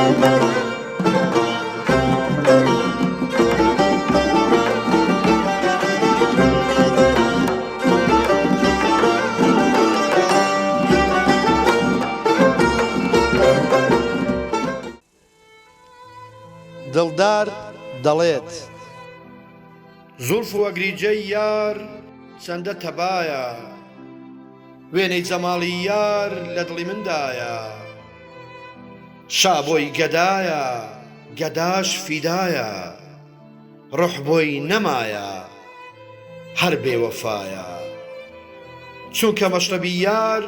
دڵدار دەڵێت زولف و ئەگریجەی یار چەندە تەبایە، وێنەی جەماڵی یار لە دڵی مندایە، شابۆی گەدایە گەداش فیدایە، ڕوح بۆی نەمایە هەر بێوەفایە، چونکە مەشرەبی یار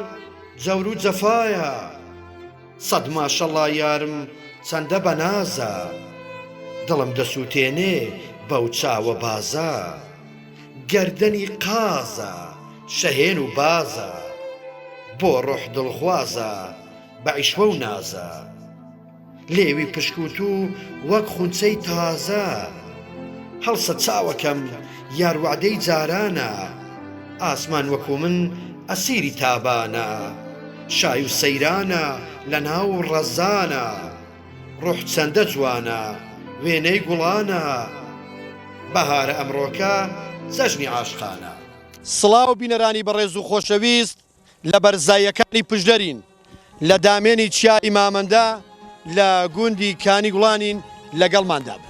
جەور و جەفایە، سەد ماشەڵڵا یارم چەندە بەنازە، دڵم دەسووتێنێ بەو چاوە بازە، گەردەنی قازە شەهێن و بازە، بۆ ڕوح دڵخوازە بە عیشوە و نازە، لێوی پشکوت و وەک خونچەی تازە، هەڵسە چاوەکەم یار وعدەی جارانە، ئاسمان وەکو من ئەسیری تابانە، شای و سەیرانە لە ناو ڕەزانە، ڕوح چەندە جوانە وێنەی گوڵانە، بەهارە ئەمڕۆکە جەژنی عاشقانە. سڵاو بینەرانی بەڕێز و خۆشەویست لە بەرزاییەکانی پشدەرین، لە دامێنی چیای مامەندە لە گوندی کانی گوڵانین لەگەڵماندا بن.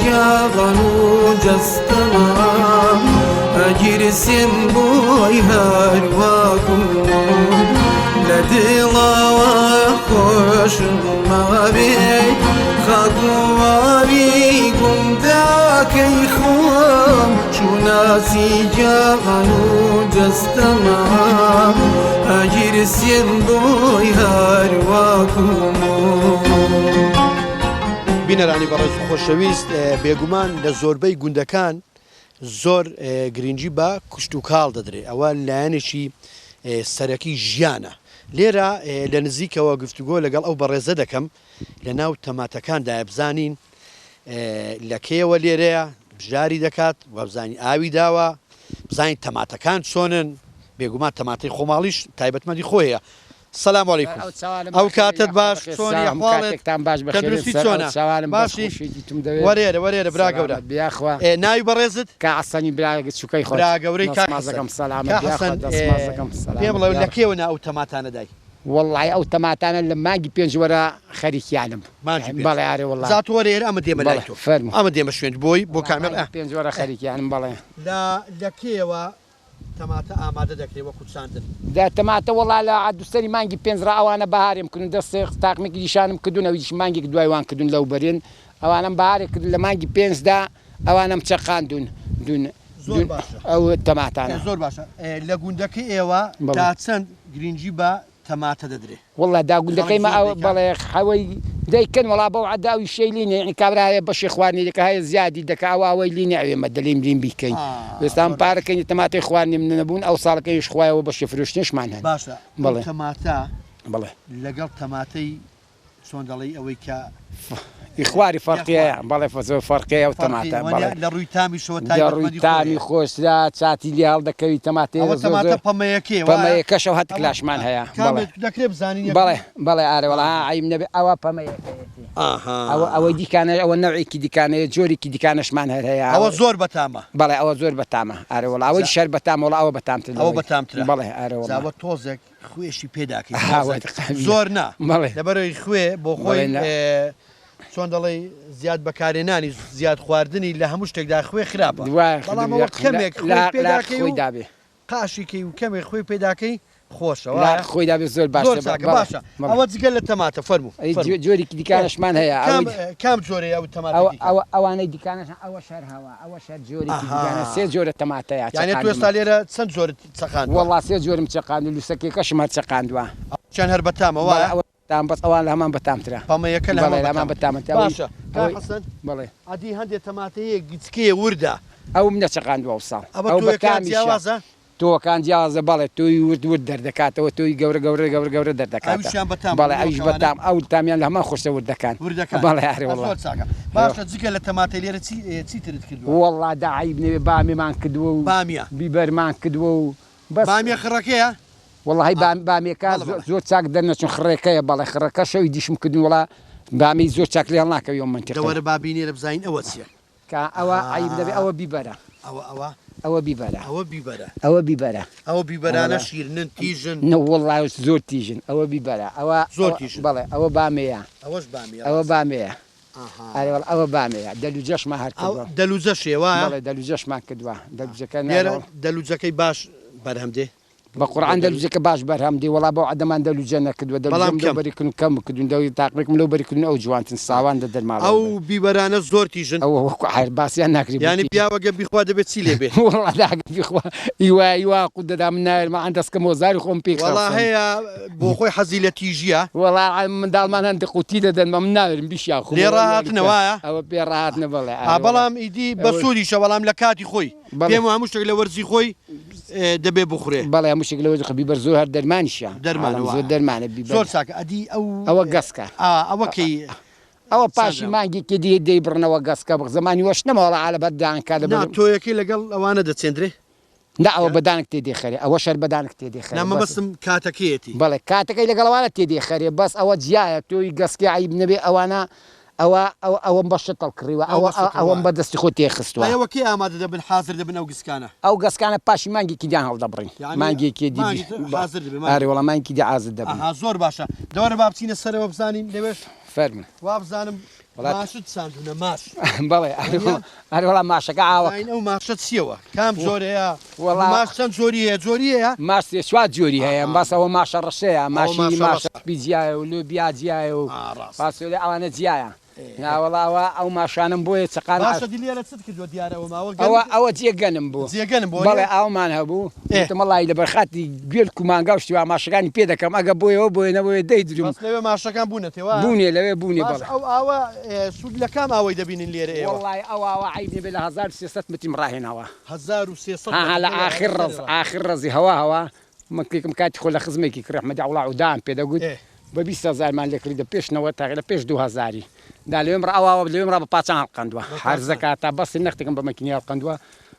جاغن وجستنا أجرسم بوي هارواكم لدلا وخوش ما بي خاكواريكم داكي خوام شو ناسي جاغن وجستنا أجرسم بوي هارواكم. بینەرانی بەڕێز و خۆشەویست، بێگومان لە زۆربەی گوندەکان زۆر گرنگی بە کوشت و کاڵ دەدرێت، ئەوە لایەنێکی سەرەکی ژیانە. لێرە لە نزیکەوە گفتوگۆ لەگەڵ ئەو بەڕێزە دەکەم لە ناو تەماتەکاندا بزانین لە کێوە لێرەیە بژاری دەکات و بزانین ئاوی داوە، بزانین تەماتەکان چۆنن، بێگومان تەماتەی خۆماڵیش تایبەتمەندی خۆیە. سلام علیکم. ئەو کاتت باش، چۆنی ئەحواڵێتتان باش، تەندروستی چۆنە؟ باشی؟ وەرێرە وەرێرە برا گەورە. ناوی بەڕێزت؟ کاحەسەنی برا چووکەی خۆ. برا گەورەی کاحەسەن. پێم بڵێ لە کێوە ئەو تەماتانە دای؟ والله ئەو تەماتانە لە مانگی پێنج وەرە خەریکیانم. بەڵێ ئارێ وەڵڵا. زات وەرێرە ئەمە دێمە لای تۆ. ئەمە دێمە شوێن بۆی بۆ کامێر. پێنج وەرە خەریکیانم بەڵێ. لە کێوە تەماتە ئامادە دەکرێت وەکو چاندن؟ تەماتە وەڵا لە عەدوسەری مانگی پێنجڕ ئەوانە بەهارێم کردن، دەستێ تاقمێکی دیشانم کردوون، ئەویش مانگێک دوایوان کردوون لەو بەرێن، ئەوانم بەهارێک کردن لە مانگی پێنجدا، ئەوانم چەقاندون ئەو تەماتانە. زۆر باشە. لە گوندەکەی ئێوە تا چەند گرنگی بە تەماتە دەدرێت؟ وەڵا داگوندەکەیمە بەڵێ حەوەی دەیکەن وەڵا بەو عەداوی شەی لینێ، یعنی کابرا بەشی خواردنی دەکە هەیە زیادی دەکا ئەوەی لینێ ئەوێمە دەلیم لین بیکەین. ئێستان پارەکەی تەماتەی خواردنی من نەبوون، ئەو ساڵەکەیش خوایەوە بەشی فرۆشتنیشمان هەن. باشە. بەڵێ تەماتە بەڵێ لەگەڵ تەماتەی چۆن دەڵێ ئەوەی کە خواری فەرقیەیە، بەڵێ فەرقیەیە و تەماتە لە ڕووی تامیشەوە ڕووی تامی خۆشرا چاتی لێ هەڵدەکەوی تەماتێ پەمەیەکەشەوە هەت کلاشمان هەیە دەکرێت بزانین. بەڵێ بەڵێ ئارێوەڵا عیم نەبێ ئەوە پەمەیەکەیەتی، ئەوەی دیکانە ئەوە نەوعێکی دیکانەیە، جۆرێکی دیکانەشمان هەیە. ئەوە زۆر بەتامە. بەڵێ ئەوە زۆر بەتامە ئارێوەڵا، ئەوەی شەر بەتامەوەڵا ئەوە بەتامتر، ئەوە بەتامترە. بەڵێ ئارێوەڵا تۆزێک خوێشی پێداکەی زۆر نا لەبەرەوەی خوێ بۆ خۆی چۆن دەڵێ زیاد بەکارێنانی زیاد خواردنی لە هەموو شتێکدا خوێ خراپە، بەڵام ئەوە کەمێک خۆی پێداکەی قاشیکەی و کەمێک خۆی پێداکەی خۆشەوە خۆی دابێت زۆر باشە. ئەوە جگەل لە تەماتە فەرموو جۆرێکی دیکانشمان هەیە. کام جۆرەی ئەو تەماتە؟ ئەوانەی دیکانش ئەوە شەرهاوە، ئەوە شەر جۆرێکی دیکانە، سێ جۆرە تەماتەیە. یعنی تو ئێستا لێرە چەند جۆرت چەقاند؟ وەڵا سێ جۆرم چەقاند و لوسەکێکەشم هەر چەقاندووە. چەند هەر بەتامە وایە؟ تام بەس ئەوان لە هەمان بەتامترا پەمەیەکە لە بەڵێ لەمان بەتامن باشە حەسەن بەڵێ ئەدی هەندێک تەماتەیە گچکەیە وردا ئەو منە چقاندووە ساڵ ئەوە تۆیەکان جیاوازە تۆکان جیازە بەڵێ تۆی ورد دەردەکاتەوە تۆی گەورە دەردەکات ئەویشیان بەتام بەڵێ ئەویش بەتام ئەو تامیان لە هەمان خۆشتە وردەکان بەڵێ ئارێ وەڵڵا باشە جگە لە تەماتە لێرە چیترت کردووە وەڵڵا داعیب نوێ بامیمان کردووە و بامیە بیبەرمان کردووە و بەس بامیە خڕەکەیە وەڵڵاهی بامیەکە زۆر چاک دەرنەچون خڕێکەیە بەڵێ خڕەکە شەوی دیشم کردن وڵا بامی زۆر چاک لێڵ ناکەوی منتیق دەوەرە بابینێرە بزین ئەوە چییە کە ئەوە عیب دەبێ ئەوە بیبەرە ئەوە بیبەرە ئەوە بیبەرە ئەوە بیبەرانە شیرنن تیژن وەڵڵا زۆر تیژن ئەوە بیبەرە ئەوە زۆر تیژن بەڵێ ئەوە بامەیە ئەوەش بامیە ئەوە بامەیە ئەوە بامەیە دەلوجەشمان هەر کردووە دەلوجە شێوە بەڵێ دەلوجەشمان کردووە دەلوجەکە لێرە دەلوجەکەی باش بەرهەم دێ بە قورعان دەلوجەکە باش بەرهەم دێ وەڵا بۆ عەدەمان دەلوجە نەکردووە دەلوجەم لەوبەریکردن کەم بکردون دەوی تاقیکم لەوبەریکردن ئەو جوانتن ساوان دەدەرماڵ ئەو بیبەرانە زۆر تیژن ئەوە وەکو عیر باسییان ناکری ینی پیاوەگە بیخوا دەبێت چی لێ بێ وەڵا داگەبیخوا ئیوا قوت دەدام نایرمان دەستکە مۆزاری خۆم پێ وەڵا هەیە بۆ خۆی حەزی لە تیژیە وەڵا منداڵمان هەندێک قوتی دەدەن مەم ناوێرم بیشیا خۆ لێ ڕاهاتنەوەیە ئەوە پێ ڕاهاتنە بەڵێ بەڵام ئیدی بە سوودیشە بەڵام لە کاتی خۆی پێم هەموو شتێک لە وەرزی خۆی دەبێ بخورێ بەڵێ هەموو شتێک لەوەی بیبەر زۆر هەر دەرمانیشە زۆر دەرمانە بیبەر زۆر چاکە ئەدی ئەوە گەسکە ئەوەکەی ئەوە پاشی مانگێکی دی دەی بڕنەوە گەسکە بە زمانی وەش نەمەوەڵە عالە بەدانکە تۆیەکەی لەگەڵ ئەوانە دەچێندرێ دا ئەوە بەدانک تێدێ خەرێ ئەوە شەر بەدانک تێدێ خەرێ نامەبەستم کاتەکەیەتی بەڵێ کاتەکەی لەگەڵەوانە تێدێ خەرێ بەس ئەوە جیایە تۆی گەسکی عیب نەبێ ئەوانە ئەوەم بە شتڵ کڕیوە ئەوەم بەدەستی خۆ تێخستووە ئەوەکی ئامادە دەبن حاضر دەبن ئەو گسکانە ئەو گەسکانە پاشی مانگێکی دیان هەڵدەبڕین مانگێکی ئارێ وەڵام مانگی دی ئازر دەبن زۆر باشە دەوەرە با بچینە سەرەوە بزانین لەوێش فەرمن وا بزانم ماشت ساندونە ماش بەڵێ ئەرێ وەڵام ماشەکە ئاوە ئەو ماشە چیەوە کام جۆرەیە ماش چەند جۆریە جۆریەیە ماش چوار جۆری هەیە باسەوە ماشە ڕەشەیە ماشی ماشە بیجیایە و لۆبیا جیایە و پاسۆلی ئەوانە جیایە ناوەڵاوە ئەو ماشانم بۆیە چقان لێرە چت کردوە دیارەوە ماوە ئەوە جێگەنم بوو جێگەنم بۆ بەڵێ ئاومان هەبوو مەڵی لە بەرخاتی گوێل و مانگا شتیوە ماشەکانی پێ دەکەم ئەگە بۆیەوە بۆیە نەبووە دەیدرم لەوێ ماشەکان بوونەتەوە بوونێ لەوێ بوونێ بەڵێ ئەو ئاوە سوود لە کام ئەوەی دەبینین لێرە ئێوە وڵی ئەوە عیبێ بێ لە 1300 متیم ڕاهێناوە 1300 لە ئاخر ڕەزی هەوا مەکێکم کاتی خۆ لە خزمێکی کرد ئەحمەدی عوڵا عودان پێدەگوت بە 20,000مان لێکردی لە پێشنەوە تا لە پێش 2000 دا لێم ئەوە لێم ڕ بە پاچان هەڵقەندووە هەرزەکە تا بەسی نەختێکم بە مەکینی هەڵقەندووە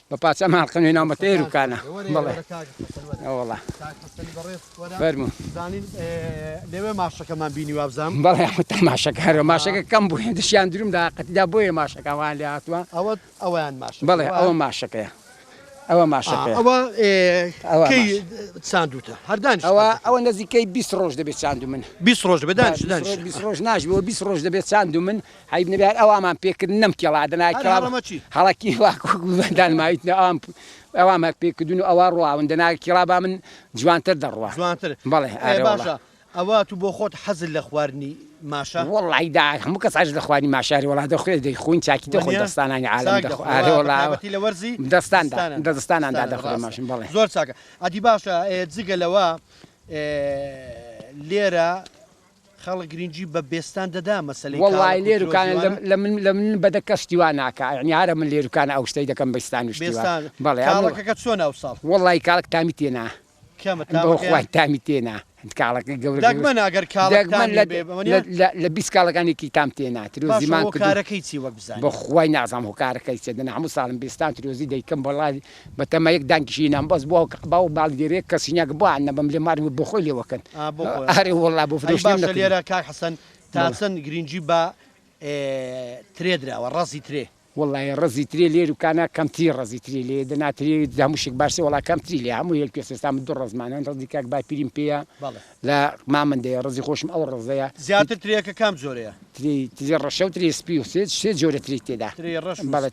بە پاچەم هەڵقەنوێ ناومە تێروکانە بڵێ وڵا فەرموو لێوێ ماشەکەمان بینی وابزانام بەڵێ تەماشەکارە ماشەکە کەم بوو دشیان دروم داقەتیدا بۆیە ماشەکەوان لێ هاتووە ئەویان ماش بڵێ ئەوە ماشەکەیە ئەوە ماشەکەی ئەوە چاندوتە هەردان ئەوە نزیکەی 20 ڕۆژ دەبێت چاندو من 20 ڕۆژ بەدانش 20 ڕۆژ ناژەوە 20 ڕۆژ دەبێت چاندو من حیب نەبێت ئەوامان پێکرد نەم کێڵادەنای هەڵکی واکودانماویت ئەوامان پێکردون و ئەوە ڕواون دەنای کێڵابا من جوانتر دەڕوا جوانتر بەڵێ باشە ئەوە تو بۆ خۆت حەزل لە خواردنی ماشە وڵی دا هەموو کەس ئاش دەخوانی ماشاری وڵا دەخوێت دەیخۆین چاکی دەخۆی دەستانانی عالم دەخواتی لە وەرزی دەستاندا دەخۆی ماشین بڵێ زۆر چاکە ئەدی باشە جگە لەوە لێرە خەڵک گرنگجی بە بێستان دەدا مەسەلەی وڵی لێروکانە لە من بەدە کەستیوان ناکە یعنی هەرە من لێروکانە ئەو شتەی دەکەم بەستان وشتیوان بەڵێ کاڵەکەکە چۆن ئەو ساڵ وڵی کاڵک تامی تێنا بەخوای تامی تێنا کاڵەکە گەورەگمەن ئەگەر کاڵەکمان لە 20 کاڵەکانی تام تێنا ترۆزیمان کارەکەی چی وەک بزانین بەخوای نازانم هۆکارەکەی چێدەنا هەموو ساڵم بێستان ترۆزی دەیکەم بەڵی بەتەمە یەک دانکیشینام بەس بۆ باو باڵگیرێک کەسینیاک بووە بەم لێ ماری بۆ خۆی لێوەکەن ئەرێ وڵا بۆ فرۆشتن لێرە کاک حەسەن تاچەند گرنگجی بە ترێدراوە ڕەزی ترێ وڵی ڕزی ترێ لێروکانە کەمتری ڕزی تری لێ دەناتری هەمووشێک باشی وڵا کەمتری لێ هەموو یەک پێسێستام دو ڕزمانە ڕزی کاک با پیریم پێە لە مامندەیە ڕزی خۆشم ئەو ڕزەیە زیاتر ترێکە کام جۆرەیە تری ڕەشە و تری سپی و سێ جۆرە تری تێدا بەڵێ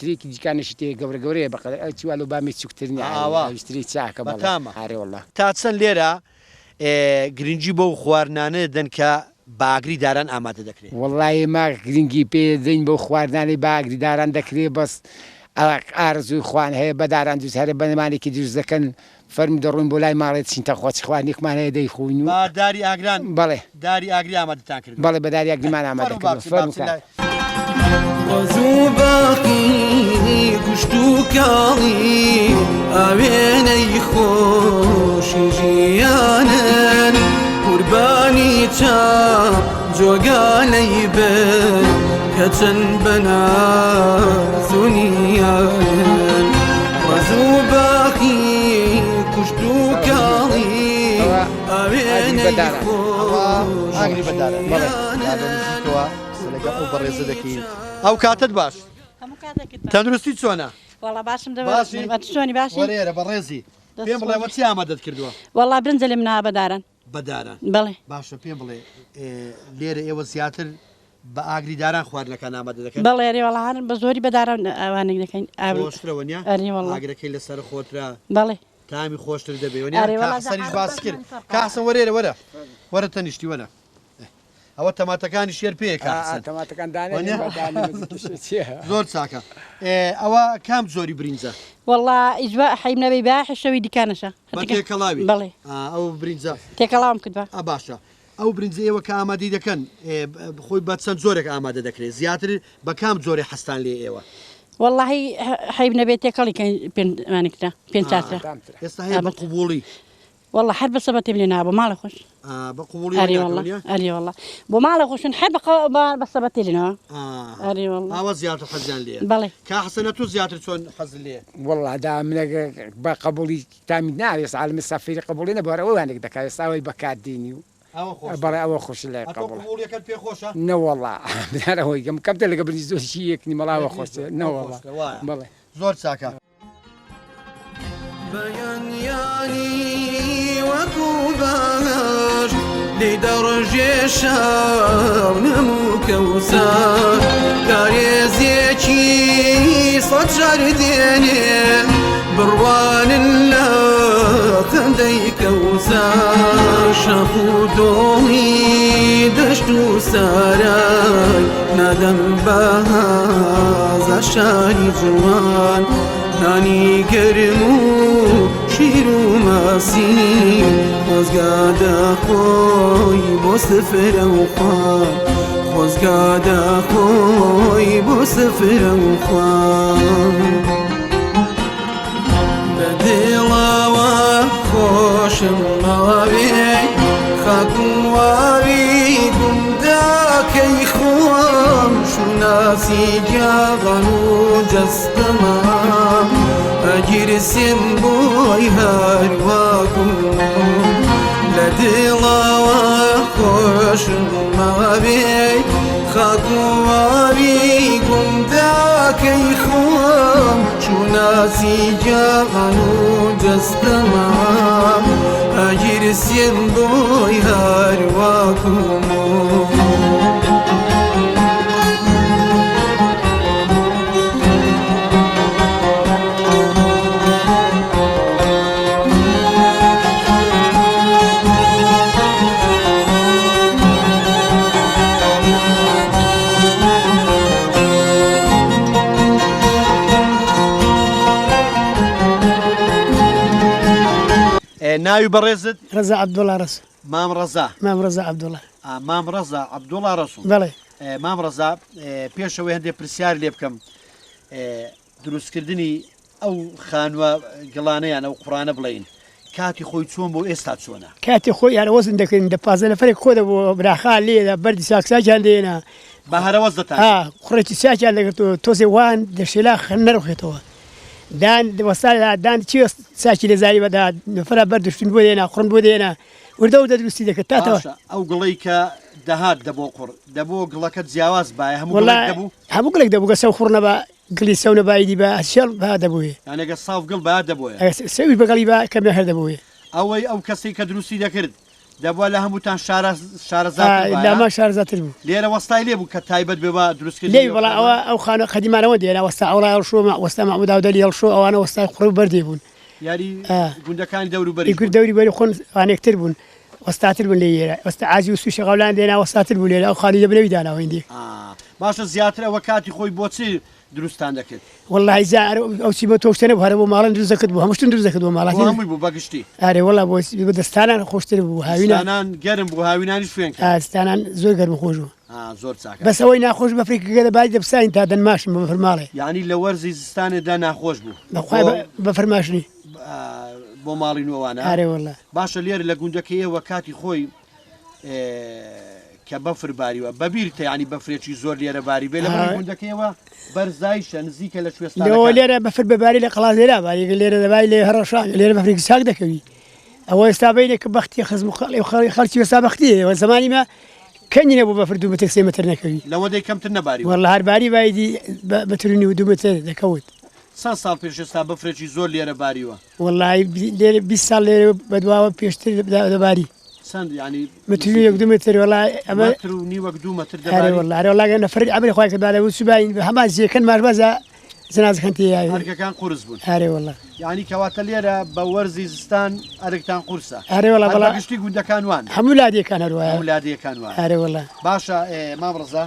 تریکی دیکانشی تێ گەورە گەورەیە بەقەر چیوالو بامی چوکترنی ئاویستری چاکە بەتامە هارێوەڵا تا چەند لێرە گرنگجی بەو خواردانە دەن کە باگری داران ئامادە دەکرێت وڵی ما گرنگی پێ دەین بۆ خواردانی باگری داران دەکرێت بەس ئارزوی خوان هەیە بەداران دووس هەرە بەنمانێکی دروست دەکەن فەرمی دەڕۆین بۆ لای ماڵێت چینتە خۆچخوانێکمانەیە دەیخوین و داری ئاگران بەڵێ داری ئاگری ئامادەتان کرد بەڵێ بە داری ئاگریمان ئامادەکردن وەزوو باقی کوشت و کاڵی ئاوێنەی خۆشی ژیانن قوربانی چاو جۆگانەی بن کە چەند بەنازونیانن وەزوو باقی کوشت و کاڵی ئاوێنەی ئاگری بەدارە لەگە ئەو بەڕێزە دەکەین ئەو کاتت باش تەندروستی چۆنە؟ والله باشم چۆنی باشی وەرێرە بەڕێزی پێم بڵێ وە چی ئامادەت کردووە؟ والله برنجە لێ منها بەدارن بەداران بەڵێ باشە پێم بڵێ لێرە ئێوە زیاتر بە ئاگریداران خواردنەکان ئامادە دەکەن بەڵێ ڕێ وەڵا هەن بە زۆری بەداران ئەوانێک دەکەین خۆشترەوە نیە؟ ئەری وەڵا ئاگرەکەی لەسەر خۆترا بەڵێ تامی خۆشتر دەبێ ئەرێ وەڵا کاسەنیش باس کرد کاسە وەرێرە وەرە وەرە تەنیشتی وەرە ئەوە تەماتەکانی شێر پێ کاسە زۆر چاکە ئەوە کام زۆری برینجە والله ئیجوا حەیم نەبەی باحی شەوی دیکانەشە تێکەڵاوی بەڵێ ئەو برینجە تێکەڵاوم کردوە باشە ئەو برنجە ئێوە کە ئامادەی دەکەن خۆی بە چەند زۆرێک ئامادە دەکرێت زیاتر بە کام زۆری حستان لێ ئێوە واللهی حەیب نەبێت تێکەڵی پێمانێکدا پێ چاترە ئێستا هەیە بە قوبوڵی والله هەر بە سەبەتێ لێ نابە ماڵە خۆش بە قوبوڵی ئەری والله ئەری والله بۆ ماڵە خۆشن هەر بە سەبەتێ لێنەوە ئەری والله ئەوە زیاتر حەزیان لێ بەڵێ کا حەسەنە تو زیاتر چۆن حەز لێ والله دا منەگە بە قبولی تامی ناوێت عالمی سەفیری قبولی نەبووە ئەوانێک دەکات ئێستاوەی بەکاتدینی و بەڵێ ئەوە خۆش لای قبول قبوڵیەکەت پێ خۆشە نەوەڵا بنارەوەی گەم کەمتە لەگە بری زۆشی یەکنی مەڵاوە خۆشە نەوەڵا بەڵێ زۆر چاکە بەیانیانی وەکو باش لێ دەڕژێ شاو نەموو کەوسار کارێزیەکی سەد جار دێنێ بڕوانن لە خەندەی کەوسار شەق و دۆڵی دەشت و سارای نادەم بەهازە شاری جوان نانی گەرم و شیر و ماسی خۆزگادە خۆی بۆ سفرە و خوان خۆزگادە خۆی بۆ سفرە و خوان بە دڵاوە خۆشم ماوێ خاکم واوی گونداکەی خۆم شوناسی جاغان و جەستەما ئەگیرسێم بۆی هەرواکم لە دڵاوە خۆشم ماوێ خاکم واوی گونداکەی خۆم شوناسی جاغان و جەستەما ئەگیرسێم بۆی هەرواکم ناوی بەڕێزت ڕزا عەبدوڵڵا ڕەسوول مام ڕەزا مام ڕزا عەبدوڵڵا مام ڕەزا عەبدوڵڵا ڕەسوول بەڵێ مام ڕەزا پێشەوەی هەندێک پرسیار لێ بکەم دروستکردنی ئەو خانووە گڵانەیان ئەو قوڕانە بڵین کاتی خۆی چۆن بۆ ئێستا چۆنە کاتی خۆی یارە وەزن دەکەین دە 15 نەفرێک خۆ دەبوو براخا لێدا بەردی ساکساکیان لێنە بە هەرەوەز دەتان خوڕێکی ساکیان دەگرێتەوە تۆزێ وان دەشێلا نەڕۆخێتەوە دان وەستا دان چی ساکی لێزاری بەدا نەفرە بەردشتن بۆ دێنا خوڕن بۆ دێنا وردە و دەدروستی دەکەێت تاتەوە ئەو گڵی کە دەهات دەبۆ قوڕ دەبۆ گڵەکەت جیاواز باە هەموو گڵێک دەبوو گە سەو خوڕنەبە گلی سەو نەبایدی بە شێڵ با دەبووێ یانەگە ساف گڵ با دەبووە سەوی بەگەڵی بە کەمێ هەر دەبووێ ئەوەی ئەو کەسی کە دروستی دەکرد دەبووە لە هەمووتان شارەزات لاما شارزاتر بوو لێرە وەستای لێ بوو کە تایبەت بێ بە دروستکرد لێ بەڵا ئەوە ئەو خانە قەدیمانەوە دێنا وەستا ئەوڵا هەڵشۆ وەستا مەحموود داودەلی هەڵشۆ ئەوانە وەستای خوڕ بەردێ بوون یاری گوندەکانی دەوروبەری گورد دەوری بەری خۆن وانێکتر بوون وەستاتر بوون لێ ئێرە وەستا ئازی و سوشە قەولان دێنا وەستاتر بوو لێرە ئەو خالی دەبنەوی داناوەندی باشە زیاتر ئەوە کاتی خۆی بۆچی دروستان دەکرد والله زار أو سيبه توشتني بهذا بو مالن دروز كده بو همش دروز كده بو بۆ مالاتي هەمووی بوو بەگشتی أري والله بو بدستانا خوشتني بو هاوينا ستانان گەرم بوو هاوینانیش فێن کرد استانا زوج غير مخوجو زۆر چاکە بس هو ناخوش بفريق كده بعد بساين تادن ماشي ما بفرماله یعنی لە وەرزی زستانێدا ناخۆش بوو بخوای بفرماشني بۆ ماڵی نوێوانە أري والله باشە لێرە لە گوندەکەیەوە کاتی خۆی کە بەفر باریوە بەبیرتە ینی بەفرێکی زۆر لێرە باری بێ لە گوندەکەیەوە بەرزایشە نزیکە لە لو شوێستان ليرة بفر بباري لقلاص ليرة باري ليرة باري ليه هرشان ليرة بفريق ساق دكوي أو استابينك بختي خزم خالتي وسابختي وزماني ما كان ينبو بفر دو متر سي متر نكوي لەوە دەی کەمتر نەباری والله هرباري بايدي مترني ودو متر دكوت چەند ساڵ پێش ئێستا بەفرێکی زۆر لێرە باریوە والله ليرة 20 سال ليرة بدوا بيشتري دباري چەند ینی مترني يقدو متر والله أما متر و نیوەک 2 متر أري دەباری والله أري والله أنا فرد عمري خواك بعد وسباين حماس زي كان ما بزا زناز كنتي هەرکەکان قورس بوون أري والله یعنی کەواتە لێرە بە وەرزی زستان ئەرکتان قورسە أري والله والله بەگشتی گوندەکان وان حمول هذه كان هروايا ولادیەکان وان أري والله باشە مامڕزا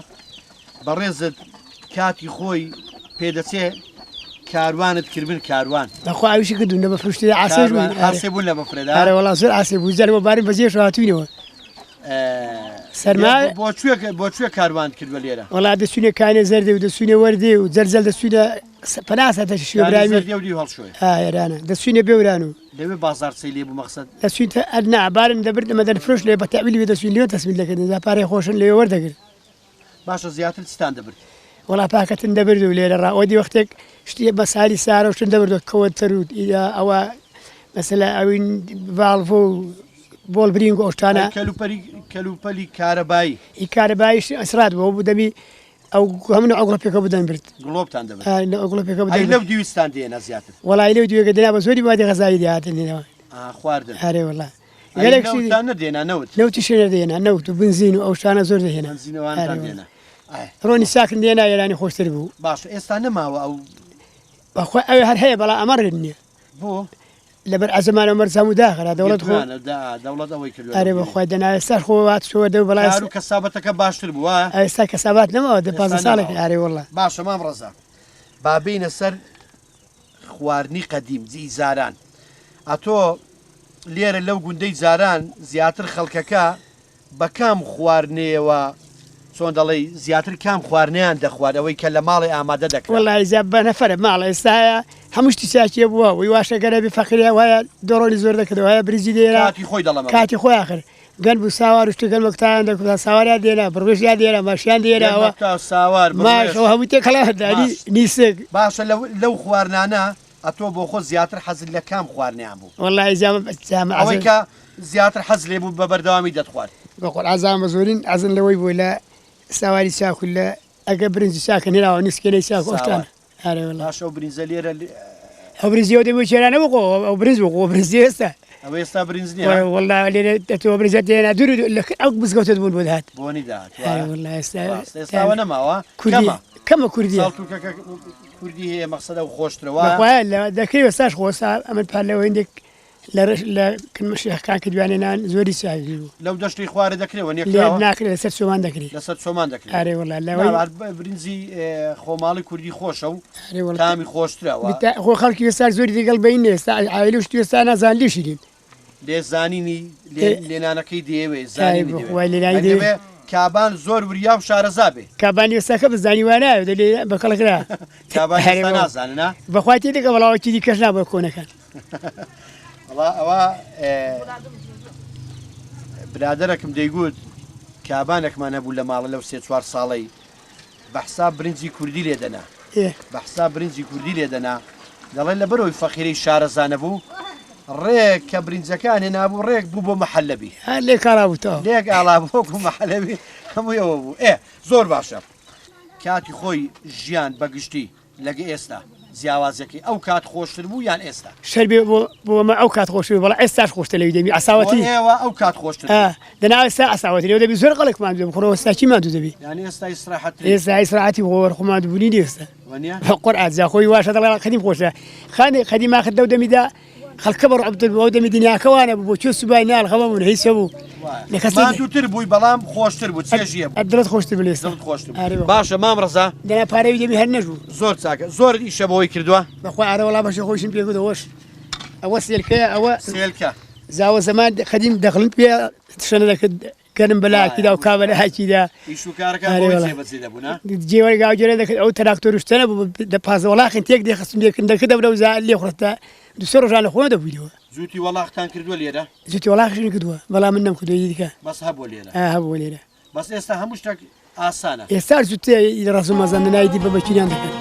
بەڕێزت کاتی خۆی پێدەچێ کاروانت کردن کاروان أخو عايش كده إنه بفرشتي عساج من حاسێ بوون لە بەفرێدا أري والله صار عساج وزال وبارين بزيش وهاتوينه سرما بۆ کاروان کردوە لێرە والله دسوني كان زردي ودسوني وردي وزلزل دسوني فناسة تشيو برايمي دیودی هەڵشۆی يا رانا دسوني بيورانو لەوێ بازار چی لێ بوو مەقسەد دسوني أدنى عبارة دبرت مدن فروش لي بتعملي بدسوني اليوم تسمي لك إذا باري خوشن لي وردك باشە زیاتر ستان دەبرد والله باكت ندبرد وليل الرا ودي وقتك شتي مسالي سارة وش ندبرد كوتر إذا أو مثلا أو فالفو بول برينغ أوشتانا کەلوپەلی کارەبایی الكهربائي أسراد وهو دمي أو هم أغلب بيك بدن برد گڵۆبتان دەبێت أغلب بيك ئەی بدن لەو دیویستان دێنە زیاتر والله إلو ديو قدنا بزوري ما دي غزاي دي هاتني خواردن هاري والله قال لك شيء نەوتان نەدێنا نەوت لو تشير دينا نوت وبنزين وأوشتانا زور دي هنا بنزینەوانتان دێنا روني ساكن دينا يعني خوش تربو باش ئێستا نەماوە ئەو أخوي أي هرهي بلا أمرني بۆ لبر عزمان عمر سامو داخل دولة خو دەوڵەت ئەوەی کردو أري بخوي دنا استاش خوات شو دو بلا کار و کەسابەتەکە باشتر بووە استا كسبات نما ده باز صالح أري والله باشە مامڕەزا بابینە سەر خواردنی قەدیم زاران ئەتۆ لێرە لەو گوندەی زاران زیاتر خەڵکەکە بە کام خواردنەوە چۆن دەڵێ زیاتر کام خواردنیان دەخوارد ئەوەی کە لە ماڵی ئامادە دەکرێت والله إذا بنا فرق ما الله استا همش تساكي أبوه ويواشى قرابي فقيرة ويا دوروني زور ذاك ويا بريزيديرا کاتی خۆی دەڵێمە كاتي خوي آخر قلبو سوار واشتغل وقتها عندك سوار دينا بروش دينا ماشيان دينا ساوار ماش وهم تكلا داني نيسك باشە لەو خواردنانە ئەتۆ بۆ خۆ زیاتر حەزت لە کام خواردنیان بوو والله إذا ئەوەی کە زیاتر حەز لێ بوو بە بەردەوامی دەتخوارد بقول عزام زورين عزن لوي ولا سواري ساك ولا أقبرنز ساكن هنا ونسكني ساك واشتان هذا والله باشە و برینزە لێرە أو برنزي ودي وشيران أو برنز وقو برنزي هسه ئەوە ئێستا برنج نییە والله اللي تو برنزي أنا دوري لك أو بس قوت تبون بدهات بۆنی داات والله ئێستاوە نەماوە كردي كم كردي ساڵتوکەکە کوردی هەیە مەقسەدە و خۆشترەوە بخويا لا ذكري بساش خوسا أمد بحال عندك لا كن مشي كان كدواننا زوري سايجو لەو دەشتی خوارە دەکرێەوە اللي نیەکراوە بناكل لسه سومان ذكري لەسەر چۆمان دەکرێت أري والله لا برنجی خۆماڵی کوردی خۆشە و أري والله تامی خۆشترەوە هو خلق يسار زوري دي قلبي الناس عائلوش تيسانا زان ليش دين لێزانینی لێنانەکەی دەیەوێ زاني کابان زۆر وریا و شارەزا بێ كاباني وساكا بزاني وانا بدي بخلق لا کابان ئێستا نازاننا بخواتي دي قبل أوكي دي كشنا بكون كان ئەوە برادەرەکم دەیگوت کابانێکمان هەبوو لە ماڵە لەو 3-4 ساڵەی بەحساب برنجی کوردی لێدەنا بەحساب برنجی کوردی لێدەنا دەڵێن لە بەرەوەی فەقیرەی شارەزانە بوو ڕێک کە برنجەکان هێنابوو ڕێک بوو بۆ مەحەلەبی لێ کارابووتەوە لێک ئاڵابۆک و مەحەلەبی هەموویەوە بوو زۆر باشە کاتی خۆی ژیان بەگشتی لەگە ئێستا زیاوازەکەی ئەو کات خۆشتر بوو یان ئێستا شەربی بۆ ئەو کات خۆشی بەڵام ئێستاش خۆشتە لەوی دەبی ئاساوەتی ئێوە ئەو کات خۆشتر دەنا ئێستا ئاساوەتی لەوە دەبی زۆر قەڵێکمان دەبی خۆرەوە ئێستاچیمان دوو دەبی یانی ئێستا ئیسراحەت ئێستا ئیسراحەتی وەرخۆمان دووبوونی ئێستا وەنیە قورئان جا خۆی واشە دەڵێ خەدیم خۆشە خەدیم ئاخر لەو دەمیدا خەڵکە بە ڕعبت بوو ئەو دەمی دنیاکەوانە بوو بۆ چۆ سوبای نال خەمەمون هیچ بوو مادووتر بووی بەڵام خۆشتر بوو چێژیە دڵت خۆشتر بێ خۆشتر باشە مام ڕزا دەنا پارەوی دەمی هەر نەژوو زۆر چاکە زۆر ئیشە بەوەی کردووە بەخوا ئارە وەڵا بەشە خۆشم پێ گوتەوەش ئەوە سێلکەیە ئەوە سێلکە زاوە زەمان خەدیم دەخڵن پێ شەنە دەکرد کەرم بەلاکیدا و کابە هاچیدا جێوەرگاوجێرە دەکرد ئەو تەراکتۆرشتەنە بوو دە پازەوەڵاخن تێک دێخستم دێکن دەکە دەبرە و زا لێ خوڕەتە دوسێ ڕۆژان لە خۆ دەبوویەوە زووتی وەڵاختان کردووە لێرە زووتی وەڵاخشن کردووە بەڵام من نەمکردوی دیکە بەس هەبوو لێرە هەبوو لێرە بەس ئێستا هەموو شتێک ئاسانە ئێستا زووتێ ڕاست و مەزاندنایدی بە بەچینیان دەکەن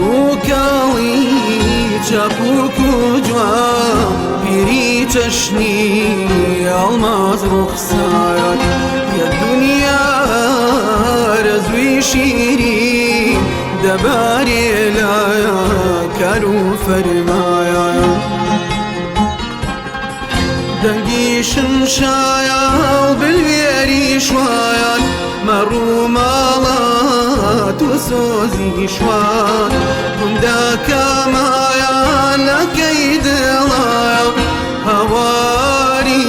وكاوي چاپوک و جوان پیری چشنی الماس رخسارات یا دنیا رزوی شیری دباری لایا کرو فرمایا دنگی شمشایا و بالویری شوایا مرو مالات و سوزی شوان بندا كمايا لكيد الله هواري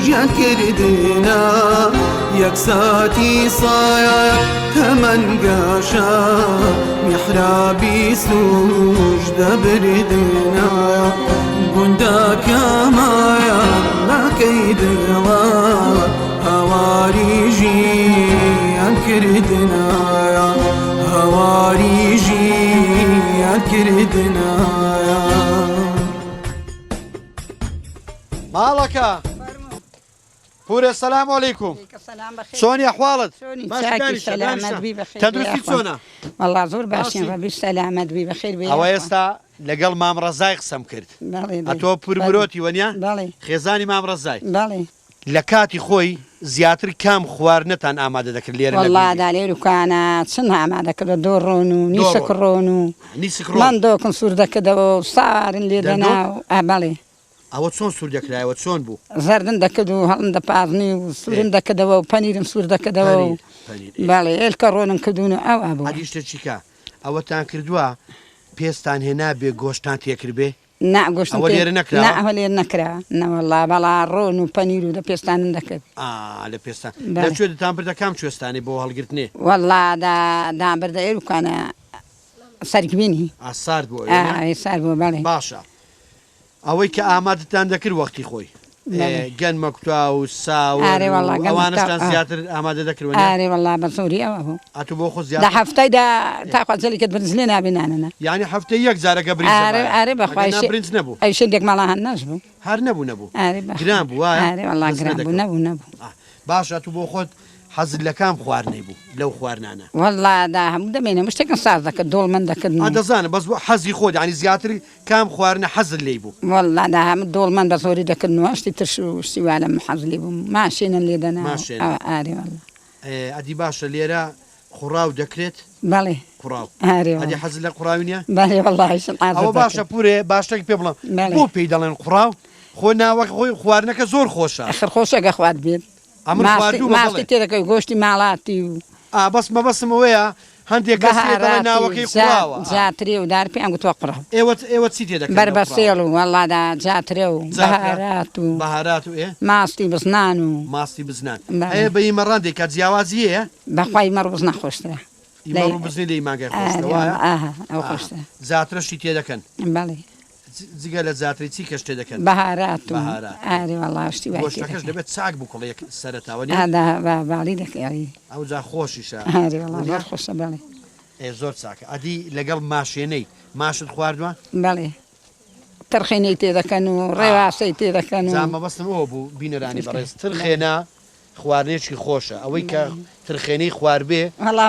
جان كردنا يكساتي صايا كمن قاشا محرابي سوجد بردنا بندا كمايا لكيد الله هواري جان كردنا هواري جيان كردنا مالەکە پورێ سەلام عەلەیکوم چۆنی ئەحواڵت تەندروستی چۆنە والله زۆر باشین ڕەبی سەلامەت بی بەخێر بێ ئەوە ئێستا لەگەڵ مام ڕەزای قسەم کرد ئەتۆ پورمرۆتی وەنیا خێزانی مام ڕەزای لە کاتی خۆی زیاتر کام خواردنتان ئامادە دەکرد لێرە وڵادا لێرکانە چەند ئامادەکردە دۆڕۆن و نیسەکڕۆن و من دۆکن سوور دەکردەوە و سارن لێ دەنا و ئابڵێ ئەوە چۆن سوور دەکرایەوە چۆن بوو زەردن دەکرد و هەڵم دەپازنی و سوورن دەکردەوە و پەنیرم سوور دەکردەوە و باڵێ ئێلکە ڕۆنم کردوون و ئەو بوو هەریشتە چیکە ئەوەتان کردووە پێستان هێنا بێ گۆشتان تێکرد بێ نەگۆشت لێرە نەکرا نەوەڵا بەڵا ڕۆن و پەنیر و دە پێستانم دەکرد لە پێستان لەکوێ دەتان بردە کام کوێستانی بۆ هەڵگرتنێ وەڵا دابردە ئێروکانە سەرکبینی سارد بۆ سار بۆ بەڵێ باشە ئەوەی کە ئامادەتان دەکرد وەختی خۆی گەنمە کوتوا و سا ئەوانشتان زیاتر ئامادە دەکردوە ئارێ وەڵا بە سووری ئەوە بوو ئەتو بۆ خۆ لە هەفتەیدا تاخوازەلیکت برنج لێ نابێنانە یعنی هەفتەی یەک جارەکە ئارێ بەخوای برنج نەبوو ئەو شێک ماڵا هەن نەش بوو هەر نەبوو گران بوو ئارێ وەڵا گران بوو نەبوو باشە تو بۆ خۆت حەزت لە کام خواردنەی بوو لەو خواردنانە وەڵا هەموو دەمێنە شتێکم ساز دەکرد دۆڵمەند دەکردن دەزانم بەس بۆ حەزی خۆت ینی زیاتر کام خواردنە حەزت لێی بوو وەڵا هەموو دۆڵمەند بە زۆری دەکردنەوە شتی ترش و شتیوا لەم حەز لێ بووم ماشێنە لێ دەنا ئارێ وەڵا ئەدی باشە لێرە خوڕاو دەکرێت بەڵێ خوڕاو ئارێ ئەدی حەزت لە قوڕاوی نییە بەڵێ وەڵا ئەوە باشە پورێ باشتێک پێ بڵم بۆ پێی دەڵێن قوڕاو خۆ ناوەک خۆی خواردنەکە زۆر خۆشە خۆشەگە خوارد بێت ماستی تێدەکەی گۆشتی ماڵاتی و بەس مەبەسمەوەیە هەندێک ناوەکەی جاترێ و دار پێیان گوتوە قڕ ئێوە چی تێ دەکەن بربەسێڵ و وەڵادا جاترێ و بەهارات و ماستی بزنان و ماستی بزنان ئەیە بە ئیمەڕاندێک کە جیاوازیەیە بەخوای مەڕ بزنا خۆشترە بزنی لەی ماگەی ئەو خۆشتە زاترەشی تێ دەکەن بەڵێ جگە لە زاتری چی کەش تێ دەکەن بەهارات و ئارێ وەڵاشتی گۆشتەکەش دەبێت چاک بکڵەیەک سەرەتاوە باڵی دەکەی ئەو جا خۆشیشە زۆر خۆشە بەڵێ زۆر چاکە ئەدی لەگەڵ ماشێنەی ماشت خواردووە بەڵێ ترخێنەی تێ دەکەن و ڕێواسی تێ دەکەن و مەبەستم ئەوە بوو بینەرانی بەڕێز ترخێنە خواردنێکی خۆشە ئەوەی کە ترخێنەی خواردبێ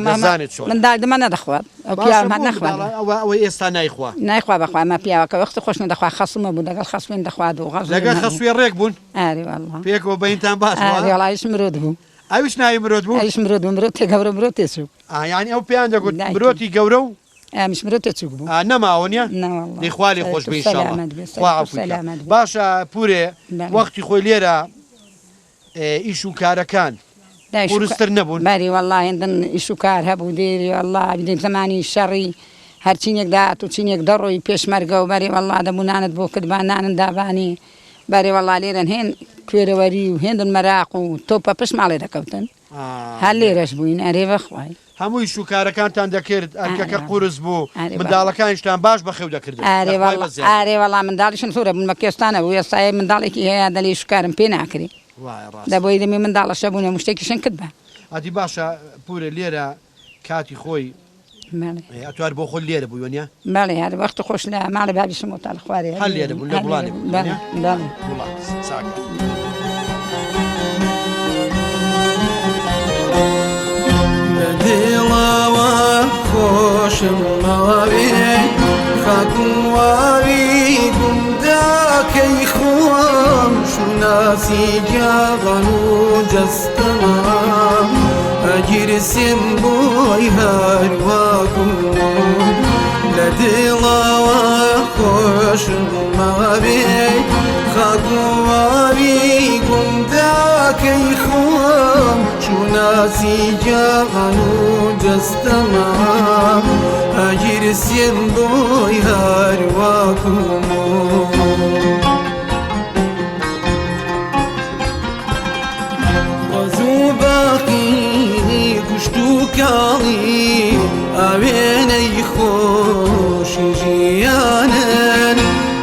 نەزانێت چۆن من دادمە نەدەخوات ئەو پیاوە نەخوات ئەوەی ئێستا نایخوا نایخوا بەخوا مە پیاوەکە وەختی خۆش نەدەخوا خەسومە بوو لەگەڵ خەسوێن دەخوات و غەز لەگەڵ خەسوێ ڕێک بوون ئارێ وەڵا پێکەوە بەینتان باش وەڵایش مرۆت بوو ئەویش ناوی مرۆت بوو ئەویش مرۆت بوو مرۆت تێگەورە مرۆت تێچوو یعنی ئەو پێیان دەگوت مرۆتی گەورە و ئەمیش مرۆت تێچوو بوو نەماوە نیە دەیخوالی خۆش بێ باشە پورێ وەختی خۆی لێرە ئیش و کارەکان قورستر نەبوون باری والله هێندن ئیش و کار هەبوو دێری والله بدەین زمانی شەڕی هەرچینێک داات و چینێک دەڕۆی پێشمەرگە و بەری والله دەبوونانت بۆ کردبان نانن دابانی بەری والله لێرەن هێن کوێرەوەری و هێندن مەراق و تۆپە پشت ماڵێ دەکەوتن هەر لێرەش بووین ئەرێ بەخوای هەمووی شوکارەکانتان دەکرد ئەرکەکە قورس بوو منداڵەکانیشتان باش بەخێو دەکرد ئارێ وەڵام منداڵیشن سوورە بوون مەکێستانە بوو ئێستای منداڵێکی هەیە دەلی شوکارم پێ ناکری دەبۆی دەمی منداڵە شەبوونە مشتێکیشن کرد بە ئەدی باشە پورە لێرە کاتی خۆی ئەتوار بۆ خۆ لێرە بوو وەنیا بەڵێ هەر وەختی خۆش لە ماڵە بابیشم و تاڵ خوارێ هەر لێرە بوو لە وڵانی دڵەوە خۆشم ماوێ خاکوواوی گونداکەی خۆم شوناسی جاغان و جەستەمام ئەگیرسێم بۆی هەرواکوم لە دڵەوە خۆشم ماوێ خاکوواوی گونداکەی خۆم شوناسی جاغان و جەستەمام ئەگیرسێم بۆی هەرواکوم وەزوو باقی کوشت و کاڵی ئاوێنەی خۆشی ژیانن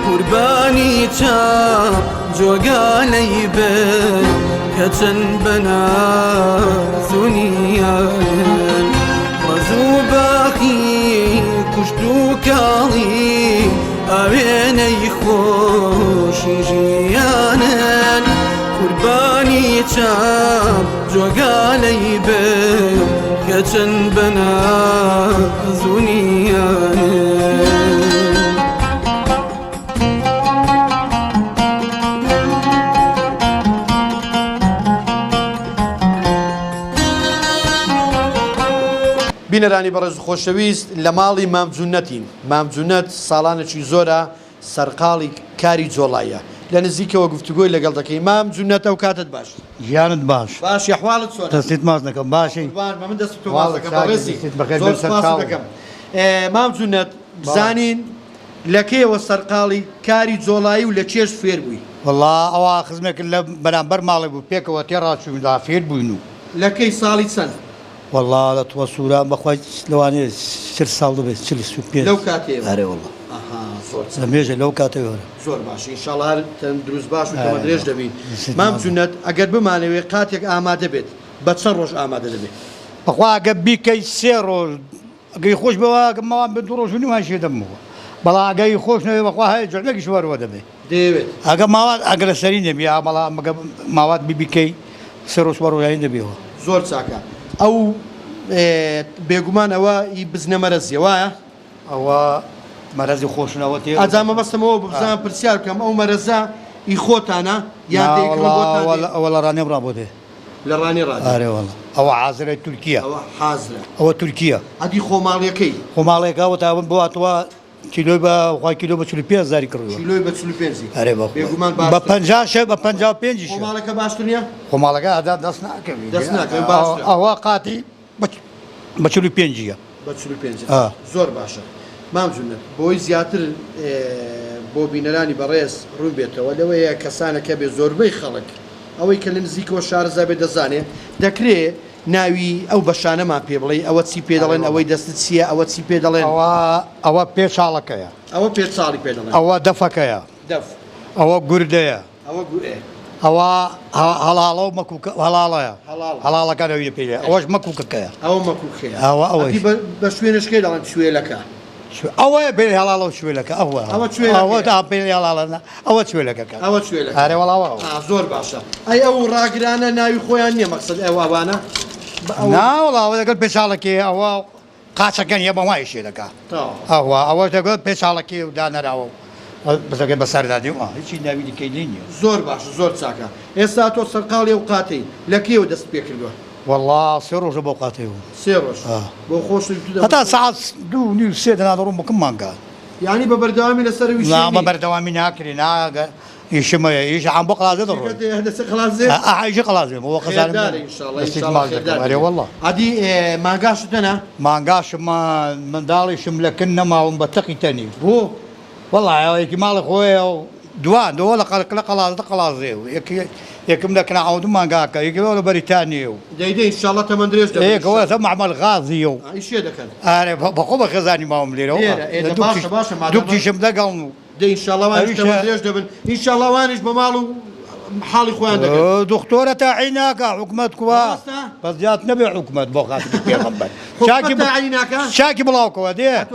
قوربانی چاو جۆگانەی بن کە چەند بەنازونیانن وەزوو باقی کوشت و کاڵی ئاوێنەی خۆشی ژیانن قوربانی چاو جۆگانەی بن کە چەند بەنازونیانن بینەرانی بەڕێز خۆشەویست لە ماڵی مامجونەتین مامجونەت ساڵانێکی زۆرە سەرقاڵی کاری جۆڵایە لە نزیکەوە گفتوگۆی لەگەڵ دەکەی مامجونەتە و کاتت باش ژیانت باش باش یحواڵت چۆنە دەستیت ماچ نەکەم باشی من دەست تۆ باز دەکەم بەڕێزی زۆر سپاس دەکەم مامجونەت بزانین لەکەیەوە سەرقاڵی کاری جۆڵایی و لە چێژ فێر بووی والله ئەوە خزمێکرد لە بەرامبەر ماڵی بوو پێکەوە تێڕاچووین لا فێر بووین و لەکەی ساڵی چەند والله لە تووە سووران بەخوای لەوانەیە 40 ساڵ دەبێت 45 لەو کاتێوە ئەرێ والله لەمێژە لەو کاتەوەرە زۆر باش ئینشاڵڵا هەر دروست باش و تەمە درێژ دەبین مامجونەت ئەگەر بمانەوێ قاتێک ئامادە بێت بە چەند ڕۆژ ئامادە دەبێت بەخوا ئەگە بیکەی 3 ڕۆژ ئەگەی خۆش بەوە ماوان بە 2 ڕۆژ و نیوان شێ دەمەوە بەڵا ئەگەی خۆش نەوێ بەخوا هەیە جۆرنێکیش وەرەوە دەبێت دەوێت ئەگە ماوات ئەگەر سەری نەبی بەڵا ماوات بیکەی 3 ڕۆژ وەرەوەی دەبێەوە زۆر چاکە ئەو بێگومان ئەوە ئی بزنە مەرەزیە وایە ئەوە مەرەزی خۆشنەوە تێ ئەجامە بەستمەوە بزانم پرسیار بکەم ئەو مەرەزە ئی خۆتانە یان ئەوە لە ڕانێ بڕا بۆ دێ لە ڕانی ڕادێ ئارێوەڵە ئەوە حازرە تورکیا ئەوە حازرە ئەوە تورکیا ئەدی خۆماڵیەکەی خۆماڵێکەوە تاون بۆ هاتووە کیلۆی بە خی کیلۆ بە 45 زاری کڕوە کیلۆی بە 45 ئەرێ بێگومان بە 50 شە بە 55 خۆماڵەکە باشتر نییە خۆماڵەکە ئادا دەست ناکەوی دەست ناکەوی باشترە ئەوە قاتی بە 45 بە 45 زۆر باشە مامجونەت بۆی زیاتر بۆ بینەرانی بەڕێز ڕوو بێتەوە لەوەیە کەسانەکە بێ زۆربەی خەڵک ئەوەی کە لە نزیکەوە شارەزا بێ دەزانێت دەکرێت ناوی ئەو بەشانەمان پێ بڵێ ئەوە چی پێ دەڵێن ئەوەی دەستت چییە ئەوە چی پێ دەڵێن ئەوە پێچاڵەکەیە ئەوە پێ چاڵی پێ دەڵێن ئەوە دەفەکەیە دەف ئەوە گوردەیە ئەوە گوێ ئەوە هەڵاڵە و مەکوکە هەڵاڵەیە هەڵاڵەکانەوە پێ ئەوەش مەکوکەکەیە ئەوە مەکوکەیە ئەوە ئەوە بە شوێنشکەی دەڵێن شوێلەکە ئەوەیە پێ هەڵاڵە و شوێلەکە ئەوە ئەوە پێ هەڵاڵە ئەوە شوێلەکەەکە ئەوە شوێلەکە ئارێوەڵاوە زۆر باشە ئەی ئەو ڕاگرانە ناوی خۆیان نییە مەقسەد ئەوانە ناوەڵاوە دەگەڵ پێچاڵەکەی ئەوە قاچەکەن یە بەوای شێلەکە ئەوە دەگەڵ پێچاڵەکەی و دانەراوە بەزەکە بەسەردادی و هیچی ناوی دیکەی نییە زۆر باش زۆر چاکە ئێستا تۆ سەرقاڵی و قاتەی لەکێوە دەست پێ کردووە والله 3 ڕۆژە بۆ قاتەوە 3 ڕۆژ بۆ خۆش هەتا ساعت 2 3 دەنادڕۆم بکەم مانگات یعنی بە بەردەوامی لەسەر بە بەردەوامی ناکری يشم يش عم بقى زاد الروي هذا خلاص زين ايش خلاص هو خير داري ان شاء الله ان شاء الله خير داري والله عادي ما قاش دنا ما نقاش ما من داري شملكنا ما هم بتقي تاني هو والله يا مال خويا دوان ولا خلاص يك ملكنا عود ما قاك يقولوا بريطانيا ديدي ان شاء الله تمندريش ده ايه هو ثم عمل غازي ايش هذا كان انا بقوم خزاني ما هم ليرو باشا ما دوبتي شملقوا دي ان شاء الله وانش تمندريش ده ان شاء الله وانش بمالو حالي خوان ده دكتورة تاعيناك حكمتك بس جات نبي حكمة بوخات بيغمبر شاكي بلاوكو هذه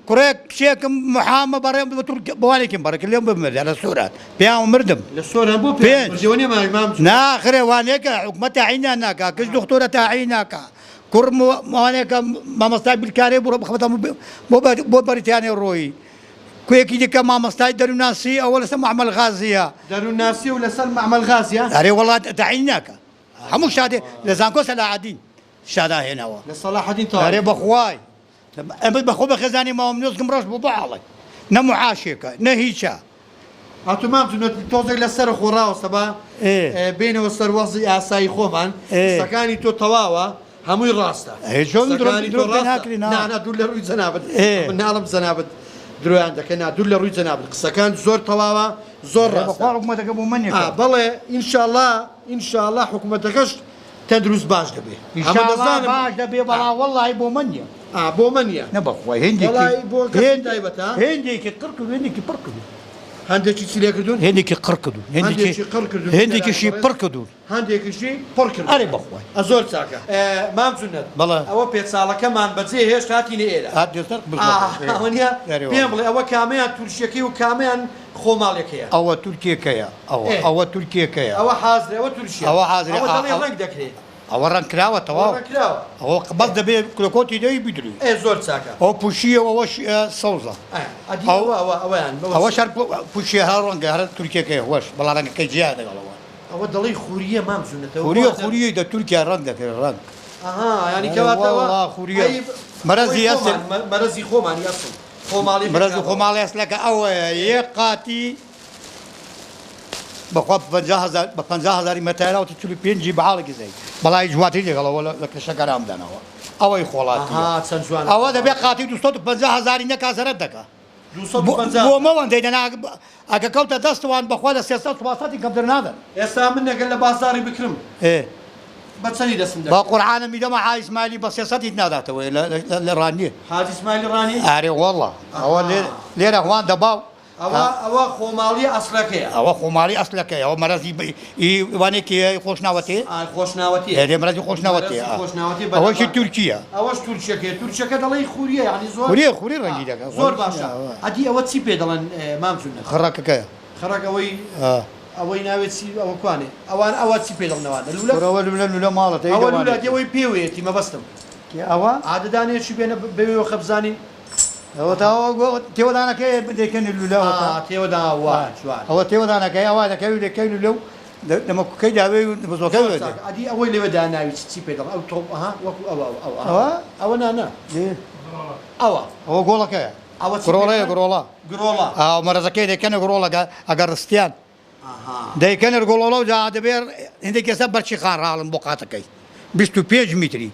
كريك شيكم محامى بريم بواليكم برك اليوم بمرد على السورات بيعمل مردم السورة بو برجوني ما امام نا خير وانيك حكمة تاعيناك كش دكتورة تاعيناك كرم وانيك ما مستعد بالكاري بو بريطانيا الروي كويكي ديك ما مستعد دارو ناسي اول سمع عمل غازيه دارو ناسي ولا سلم عمل غازيه اري والله تعيناك همو شادي لزانكو صلاح الدين شادا هنا هو لصلاح الدين طارق اري بخواي بخو بخزاني ما هم نوز قمرش ببعض نمو عاشيك نهيشا هاتو مام توزي لسر خورا وسبا بينه وسر وصي اساي خومان سكاني تو تواوا همو راستا شلون درو نا دول روي زنابد نعلم زنابد دروي عندك انا دول روي زنابد سكان زور تواوا زور راستا حكومتك ابو منيك بلى ان شاء الله حكومتكش تدرس باش دبي ان شاء الله باش دبي بلا والله ابو منيا بو منيا نبخوي هندي والله بو دايبتا هندي كي قركدو هندي كي بركدو هندي شي ليكدون هندي كي قركدو هندي كي شي بركدو هندي شي بركدو اري بخوي ازول ساكا مام زنت بلا او بيت سالا كمان بزي هيش هاتيني ايلا هادي ترك بالضبط ونيا بيمبل او كاميان ترشيكي وكاميان خومالكيا او تركيا كيا او تركيا كيا او حاضر او ترشيا او حاضر او دلي رنگ دكري او رنگ كراوه توا او قبض دبي كلوكوتي دي بيدري زول ساكا او بوشيه او صوزه ادي او يعني او شرب بوشيه هارونغ هر تركيا كيا واش بلا رنگ كي جياده او دلي خوريه مام زنت خوريه ده تركيا رنگ ده رنگ يعني كواتا والله خوريه مرزي اصل مرزي خوماني اصل خومالي مرزي خومالي اصلك او يقاتي بخواب 50000 ب 50000 متر او تشوفي بينجي بعالك زي بلا جواتي لي ولا لك شكرام دنا او يخولاتي تسنجوان او ده بقاتي 250,000 نك زردك 250 بو ما وندي انا اگه كوت دستوان بخواد سياسات واسطي قدر نادر يسا منك الا بازاري بكرم ايه بتسني دسم با قران ميدا ما حاج اسماعيلي بس سياسات نادته الراني حاج اسماعيل راني اري والله هو ليه اخوان دباو او خومالي اصلك او خومالي اصلك او مرضي واني كي خوشناوتي خوشناوتي هذه مرضي خوشناوتي او شي تركيا اوش تركيا دلي خوريه يعني زور خوري رنجي زور باشا ادي او تسي بيدلن مامزون خراكك خراك اوي اوي ناوي تسي او كواني او تسي بيدلن نواده ولا مالته اول دي وي بيويتي ما بستم او عاد داني شي بين بيو خبزاني هو تيو دانا كي بدي كان اللولو تيو دانا واحد هو تيو دانا كي هو ده كي كي اللولو لما كي جابي بزو كي ادي اول اللي بدا انا تسي بيدل او توب او انا او هو قولك ايه غرولا اه مرة كي كان غرولا اغرستيان ده كان غرولا جا دبير عندك يسبر شي خان رالم بقاتك بيستو بيج متري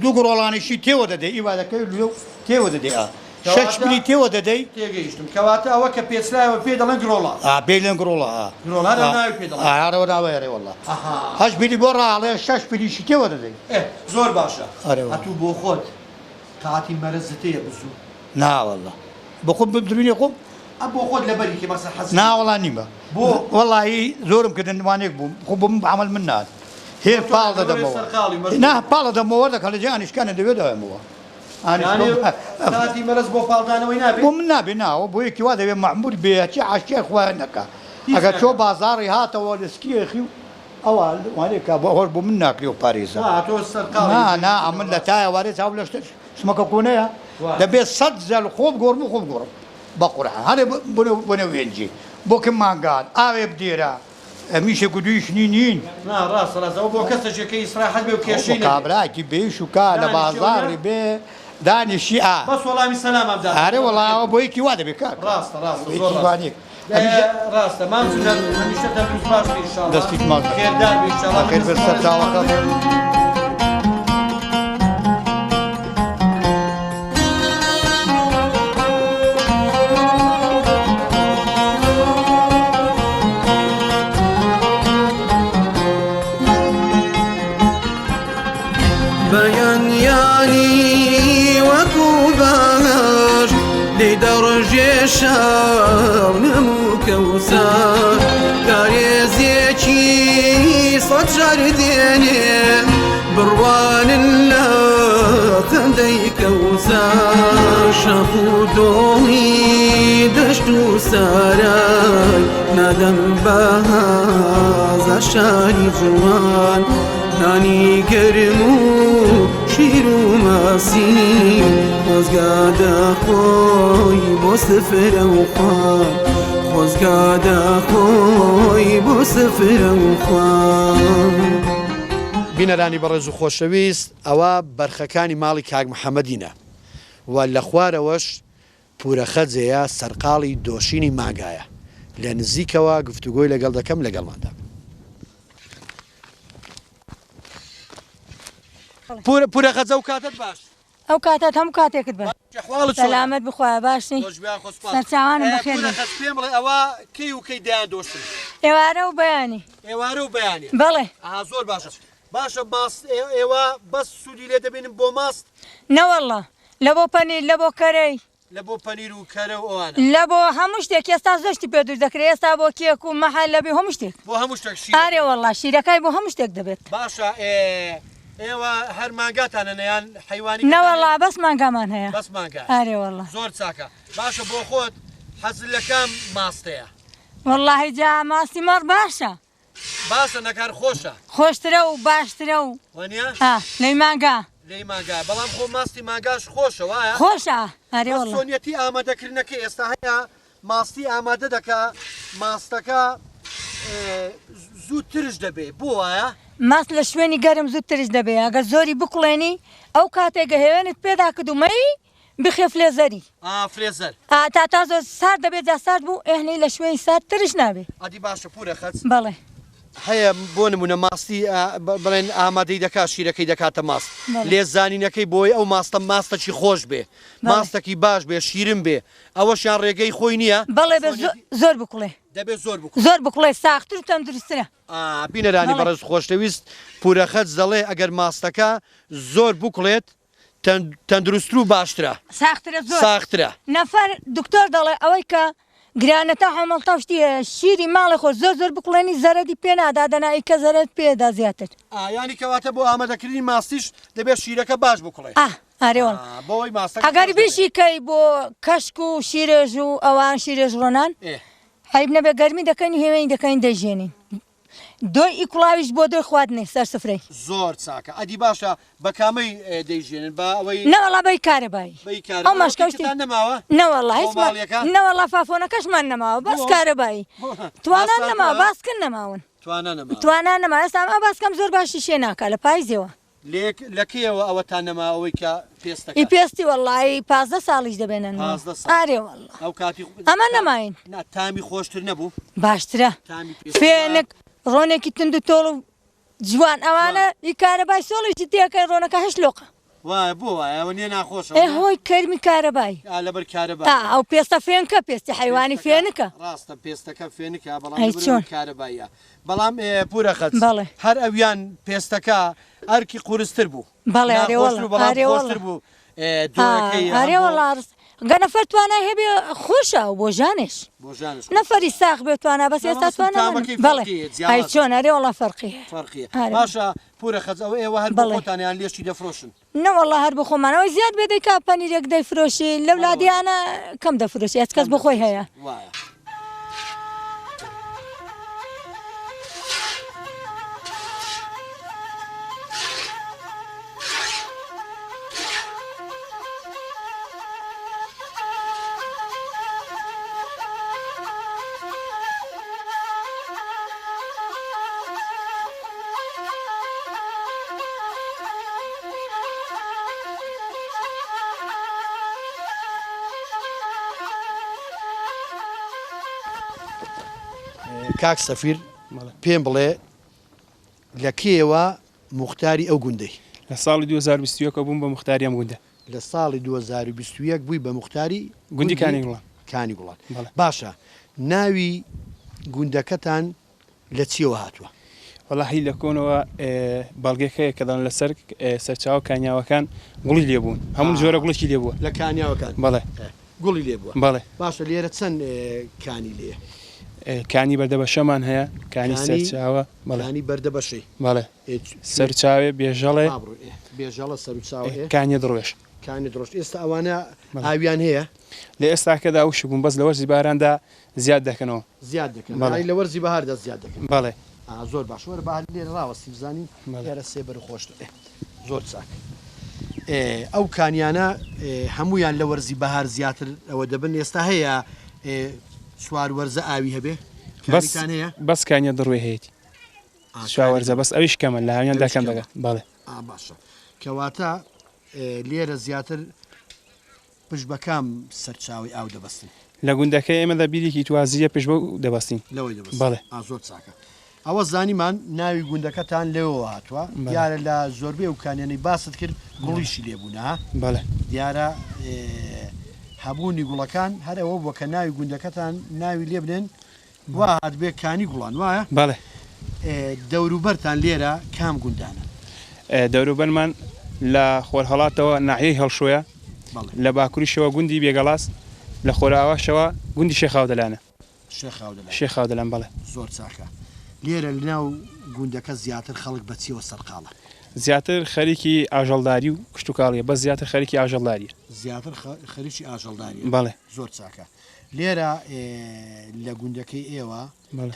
دو غرولاني شي تيو ده اي وادا كي اللولو تيو ده شش بلي تيو ده تيجيشتم كواتا او كبيسلا وبيدلن غرولا بيلن غرولا غرولا هذا ناوي بيدلن هذا ناوي والله هاش بلي برا على شش بلي شي تيو ده زور باشا هاتو بو خود قاعتي مرزتي بزو نا والله بخود بدريني قوم ابو خود لبريكي مثلا حسن نا والله نيمه والله زورم كده نوانيك بو عمل منها هي بالده دمو نا بالده دمو ورده كان جاني كان دبي دمو يعني تاتي مرز بو بالدان وينابي بو منابي نا وبو يكي واده معمول بيه عشي اخوانك اگه شو بازاري هات اول سكي اخيو اول وانيك بو منك ليو باريس تو السرقاوي نا عمل لتا وارث او اسمك كونيا دبي صدزل خوب غورمو خوب غورم بقرا هذا بنو وينجي بو كمان قال اوي بديره مش قدوش نينين لا راس ابو كسر كي صراحه بو كيشين كابراكي بيشو كان بازار بي دانیشی بەس وەڵامی سەلامم دا ئارێ وەڵاوە بۆ یەکی وا دەبێت کار ڕاستە یەکی وانێک ڕاستە مامچونە هەمیشە دەبروست باش بێ ئینشاڵڵا دەستیت ماڵ خێردار بێ ئینشاڵڵا خێر بەسەر چاوەکە بەیانیانی وەکو باش لێ دەڕژێ شاو نەموو کەوسار کارێزێکی سەد شار دێنێ بڕوانن لە خەندەی کەوسار شەق و دۆڵی دەشت و سارای نادەم بەهازە شاری جوان نانی گەرم و شیر و ماسی خۆزگا دەخۆی بۆ سفرە و خوان خۆزگا دەخۆی بۆ سفرە و خوان بینەرانی بەڕێز و خۆشەویست ئەوە بەرخەکانی ماڵی کاک محەممەدینە و لە خوارەوەش پورەخەجەیە سەرقاڵی دۆشینی ماگایە لە نزیکەوە گفتوگۆی لەگەڵ دەکەم لەگەڵماندا پورەخەجە و کاتت باش ئەو کاتات هەموو کاتێکت بە سەلامەت بخوایە باشی سەرچاوانم بەخێر پێم بڵێ ئەوە کەی و کەی دایان دۆشتن ئێوارە و بەیانی ئێوارە و بەیانی بەڵێ زۆر باشە باشە ماست ئێوە بەس سوودی لێ دەبێنم بۆ ماست نەوەڵڵا لە بۆ پەنیر لە بۆ کەرەی لە بۆ پەنیر و کەرە و ئەوانە لە بۆ هەموو شتێک ئێستا زۆشتی پێ دوور دەکرێت ئێستا بۆ کێک و مەحال لەبێ هەموو شتێک بۆ هەموو شتێک ئارێ وەڵڵا شیرەکەی بۆ هەموو شتێک دەبێت باشە ئێوە هەر مانگاتانە نەیان حیوانی نەوەڵڵا بەس مانگامان هەیە بەس مانگا ئارێ وەڵڵا زۆر چاکە باشە بۆ خۆت حەزت لە کام ماستەیە وەڵڵاهی جا ماستی مەڕ باشە باشە نەکار خۆشە خۆشترە و باشترە و وانە لەی مانگا لێی مانگا بەڵام خۆ ماستی مانگاش خۆشە وایە خۆشە ئارێ وەڵڵا سۆنیەتی ئامادەکردنەکە ئێستا هەیە ماستی ئامادە دەکا ماستەکە زووترش دەبێ بۆ وایە ماست لە شوێنی گەرم زووترش دەبێ ئەگەر زۆری بقڵێنی ئەو کاتێکگە هێوێنت پێدا کردومەی بخێ فرێزەری فرێزەر تا زۆر سارد دەبێت جا سارد بوو ئێهنەی لە شوێنی سارد ترش نابێ ئەدی باشە پورەخەت بەڵێ هەیە بۆ نمونە ماستی بڵێن ئامادەی دەکات شیرەکەی دەکاتە ماست لێزانینەکەی بۆی ئەو ماستەکی خۆش بێ ماستێکی باش بێ شیرم بێ ئەوەشیان ڕێگەی خۆی نییە بەڵێ زۆر بکڵێ دەبێت زۆر بکڵێ ساختر و تەندروسترە بینەرانی بەڕێز خۆشەویست پورەخەت دەڵێ ئەگەر ماستەکە زۆر بکڵێت تەندروستتر و باشترە ساخترە نەفەر دکتۆر دەڵێ ئەوەی کە گرانەتە هەمەڵتا شتیە شیری ماڵی خۆش زۆر بکڵێنی زەرەری پێ نادا دەنایی کە زەرت پێدا زیاتر ینی کەواتە بۆ ئامادەکردنی ماستیش دەبێت شیرەکە باش بکڵێت ئارێوەڵ ئەگەر بیشی کەی بۆ کەشک و شیرێژ و ئەوان شیرێژ ڕۆنان حیب نەبێ گەرمی دەکەین و هێوێنی دەکەین دەژێنین دۆی ئیکڵاویش بۆ دۆی خواردنێ سەر سفرەی زۆر چاکە ئەدی باشە بە کامەی دەیژێنن بە ئەوەی نەوەڵا بەی کارەبایی ئەو ماشکەشتی نەماوە نەوەڵا نەوەڵا فافۆنەکەشمان نەماوە بەس کارەبایی توانان نەماوە باسکن نەماون توانان نەما ئێستا ئەم باسکەم زۆر باشی شێ ناکە لە پاییزەوە لەکەیەوە ئەوەتان نەما ئەوەی کە پێستەکە پێستی وەڵی 15 ساڵیش دەبێنن ئارێ وەڵڵا ئەو کاتی ئەمە نەماین تامی خۆشتر نەبوو باشترە فێنک ڕۆنێکی تند و تۆڵ و جوان ئەوانە کارەبای سۆڵیشی تێکەی ڕۆنەکە هەشت لۆقە وایە بۆ وایە نیە ناخۆشە هۆی کەرمی کارەبای لەبەر کارەبای ئەو پێستە فێنکە پێستی حیوانی فێنکە ڕاستە پێستەکە فێنکە بەڵام کارەبایە بەڵام پورەخەت هەر ئەویان پێستەکە ئەرکی قورستر بوو بەڵێ بوو ئارێوەڵ گەنەفەر توانای هەبێ خۆشە و بۆ ژانش نەفەری ساخ بێت توانە بەس ئێستا توانە بەڵێ چۆن ئەرێ وەڵا فەرقیە باشە پورەخەت ئەوە ئێوە هەر بەڵێتانیان لێشی دەفرۆشن نەوەڵا هەر بخۆمانەوەی زیاد بێ دەیکا پەنیرێک دەیفرۆشی لەو لادیانە کەم دەفرۆشی هیچ کەس بخۆی هەیە کاک سەفیر پێم بڵێ لە کێوە مختاری ئەو گوندەی لە ساڵی 2021 بووم بە مختاری ئەم گوندە لە ساڵی 2021 بووی بە مختاری گوندی کانی گوڵان باشە ناوی گوندەکەتان لە چیەوە هاتووە وەڵاهی لە کۆنەوە باڵگێکەیە کەدان لەسەر سەرچاو کانیاوەکان گوڵی لێبوون هەموو جۆرە گوڵێکی لێبووە لە کانیاوەکان بەڵێ گوڵی لێبووە بەڵێ باشە لێرە چەند کانی لێ کانی بەردەبەشەمان هەیە کانی سەرچاوە بەڵانی بەردەبەشەی بەڵێ سەرچاوێ بێژەڵێ بێژەڵە سەرچاو کانی دڕۆێش کانی درۆشت ئێستا ئەوانە ئاویان هەیە لە ئێستاکەدا و شبوون بەس لە وەرزی باراندا زیاد دەکەنەوە زیاد دەکەن لە وەرزی بەهاردا زیاد دەکەن بەڵێ زۆر باش وەرە بەهار لێرە ڕاوەستی بزانین لێرە سێبەر خۆشت زۆر چاک ئەو کانیانە هەمویان لە وەرزی بەهار زیاتر ئەوە دەبن ئێستا هەیە سوار وەرزە ئاوی هەبێ بەس کانیە دڕوێ هەیەی سووەرزە بەس ئەویش کەمە لە هاویان دەکەم دەگەن بەڵێ باشە کەواتە لێرە زیاتر پشت بەکام سەرچاوی ئاو دەبەستن لە گوندەکە ئێمە لە بیرێکی توازیە پشت بە دەبەستین لەوەی بەڵێ زۆر چاکە ئەوە زانیمان ناوی گوندەکەتان لێەوە هاتووە دیارە لە زۆربەی و کانیانەی باست کرد گوڵیشی لێبوونا بەڵێ دیارە هەبوونی گوڵەکان هەرەوە بۆ کە ناوی گوندەکەتان ناوی لێ بنێن وا هات بێ کانی گوڵان وایە بەڵێ دەوروبەرتان لێرە کام گوندانە دەوروبەرمان لە خۆرهەڵاتەوە ناحیەی هەڵشۆیە لە باکووریشەوە گوندی بێگەڵاس لە خۆراواشەوە گوندی شێخاودەلانە شێخاودەلان بەڵێ زۆر چاکە لێرە لەناو گوندەکە زیاتر خەڵک بەچیەوە سەرقاڵە زیاتر خەریکی ئاژەڵداری و کشتتوکاڵیە بە زیاتر خەریکی ئاژەڵداری زیاتر خەریکی ئاژەڵداری بەڵێ زۆر چاکە لێرە لە گوندەکەی ئێوە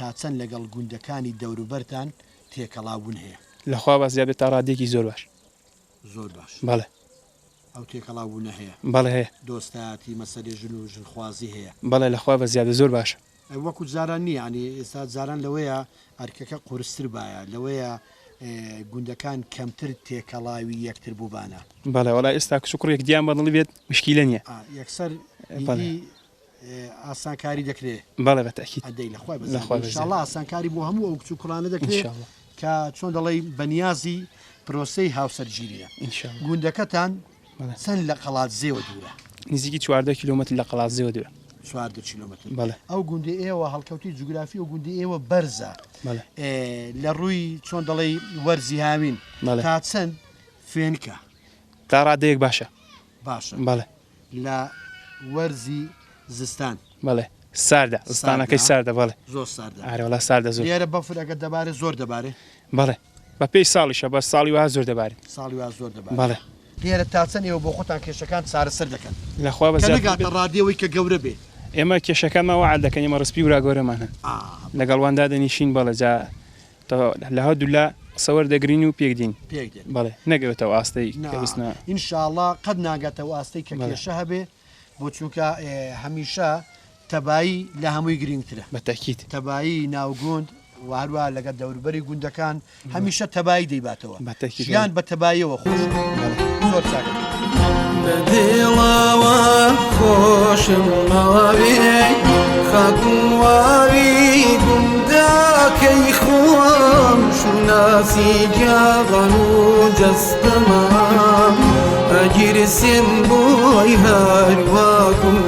تا چەند لەگەڵ گوندەکانی دەوروبەرتان تێکەڵاوبوون هەیە لەخوا بە زیابێت تا ڕادێکی زۆر باش زۆر باش بەڵێ ئەو تێکەڵاوبوونە هەیە بەڵێ هەیە دۆستاتی مەسەری ژن و ژنخوازی هەیە بەڵێ لەخوا بە زیادە زۆر باشە وەکو جاران نییە ینی ئێستا جاران لەوەیە ئەرکەکە قورستر باە لەوەیە گوندەکان کەمتر تێکەڵاوی یەکتر بووبانە بەڵێ وڵای ئێستا کچوکڕێک دیان بەدڵی بێت مشکیلە نییە یەکسەر ئاسانکاری دەکرێت بەڵێ بەتەکیید ئەدەی لەخوای ئاسانکاری بۆ هەموو ئەو کچوکڕانە دەکرێت کە چۆن دەڵێ بەنیازی پرۆسەی هاوسەرگیریە گوندەکەتان چەند لە قەڵات زێوە دوورە نزیکی 14 کیلومتر لە قەڵات زێوە دوورە 14 کیلومتر بەڵێ ئەو گوندی ئێوە هەڵکەوتی جوگرافی و گوندی ئێوە بەرزە لە ڕووی چۆن دەڵێ وەرزی هاوین تا چەند فێنکە تا ڕادەیەک باشە بەڵێ لە وەرزی زستان بەڵێ ساردە زستانەکەی ساردە بەڵێ زۆر ساردە ئارەوەڵا ساردە زۆر لێرە بەفر ئەگەر دەبارێت زۆر دەبارێت بەڵێ بە پێی ساڵیشە بە ساڵی وها زۆر دەبارێت ساڵی وا زۆر دەبارێت بەڵێ لێرە تاچەن ئێوە بۆ خۆتان کێشەکان چارەسەر دەکەن لەخوا بە نەگاتە ڕادیەوەی کە گەورە بێ ئێمە کێشەکانمەوە عاد دەکەن ئێمە ڕسپی ورا گەورەمانە لەگەڵواندا دەنیشین بەڵێ جا لە هەدوولا سەوەر دەگرین و پێکدین بەڵێ نەگەوێتەوە ئاستەی پێویستە ئینشاءڵڵا قەت ناگاتەوە ئاستەی کە کێشە هەبێ بۆ چونکە هەمیشە تەبایی لە هەمووی گرنگترە بەتەکیید تەبایی ناوگوند وهروە لەگە دەوروبەری گوندەکان هەمیشە تەبایی دەیباتەوە ژیان بە تەباییەوە خۆش زۆر چاکە بەدێڵاوە خۆشم ماوێ خاکوواوی گوندەکەی خۆم شوناسی جاغان و جەستەما ئەگیرسێن بۆی هەرواکوم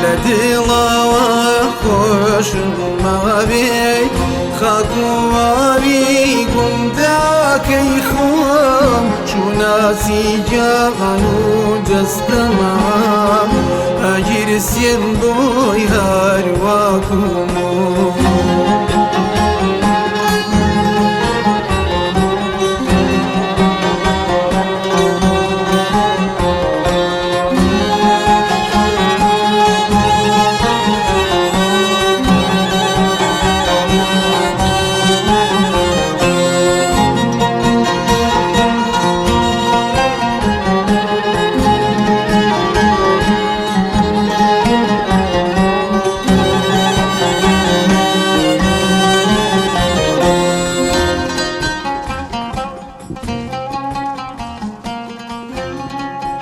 لە دێڵاوە خۆشم ماوێ خاکوواوی گوندەکەی خۆم شوناسی جاغان و جەستەما ئەگیرسێن بۆی هەرواکوم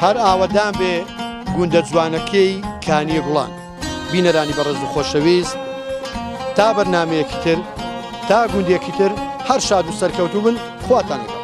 هەر ئاوەدان بێ گوندە جوانەکەی کانیە گوڵان بینەرانی بەڕێز و خۆشەویست تا بەرنامەیەکی تر تا گوندێکی تر هەر شاد و سەرکەوتوو بن خواتان لەگەڵ